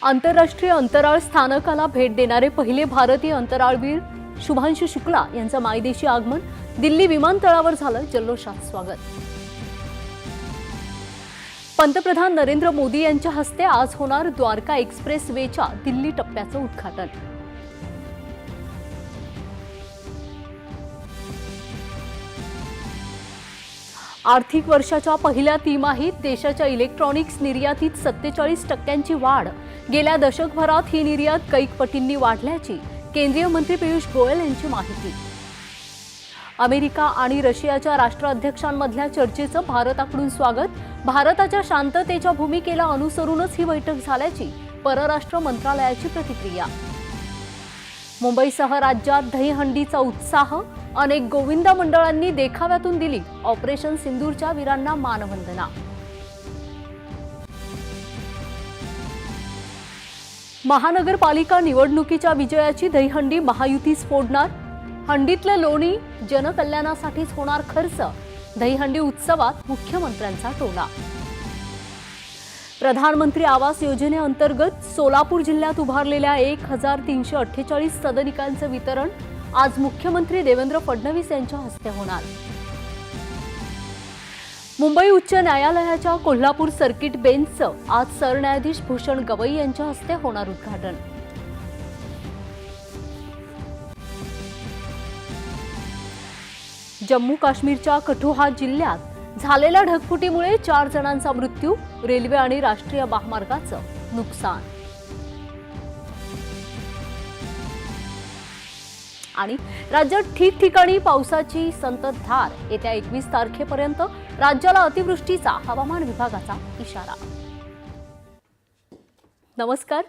आंतरराष्ट्रीय अंतराळ स्थानकाला भेट देणारे पहिले भारतीय अंतराळवीर शुभांशु शुक्ला यांचं मायदेशी आगमन दिल्ली विमानतळावर झालं जल्लोषात स्वागत। पंतप्रधान नरेंद्र मोदी यांच्या हस्ते आज होणार द्वारका एक्सप्रेस वेच्या दिल्ली टप्प्याचं उद्घाटन। आर्थिक वर्षाच्या पहिल्या तिमाहीत देशाच्या इलेक्ट्रॉनिक्स निर्यातीत 47% वाढ। गेल्या दशकभरात ही निर्यात कैक पटींनी वाढल्याची केंद्रीय मंत्री पियुष गोयल यांची माहिती। अमेरिका आणि रशियाच्या राष्ट्राध्यक्षांमधल्या चर्चेचं भारताकडून स्वागत। भारताच्या शांततेच्या भूमिकेला अनुसरूनच ही बैठक झाल्याची परराष्ट्र मंत्रालयाची प्रतिक्रिया। मुंबईसह राज्यात दहीहंडीचा उत्साह। अनेक गोविंदा मंडळांनी देखाव्यातून दिली ऑपरेशन सिंदूरच्या वीरांना मानवंदना। महानगरपालिका निवडणुकीच्या विजयाची दहीहंडी महायुतीच फोडणार। हंडीतलं लोणी जनकल्याणासाठीच होणार खर्च। दहीहंडी उत्सवात मुख्यमंत्र्यांचा टोला। प्रधानमंत्री आवास योजनेअंतर्गत सोलापूर जिल्ह्यात उभारलेल्या 1348 सदनिकांचं वितरण आज मुख्यमंत्री देवेंद्र फडणवीस यांच्या हस्ते होणार। मुंबई उच्च न्यायालयाच्या कोल्हापूर सर्किट बेंचचं आज सरन्यायाधीश भूषण गवई यांच्या हस्ते होणार उद्घाटन। जम्मू काश्मीरच्या कठुआ जिल्ह्यात झालेल्या ढगफुटीमुळे 4 जणांचा मृत्यू। रेल्वे आणि राष्ट्रीय महामार्गाचं नुकसान। आणि राज्यात ठिकठिकाणी पावसाची संततधार। येत्या 21 तारखेपर्यंत राज्याला अतिवृष्टीचा हवामान विभागाचा इशारा। नमस्कार।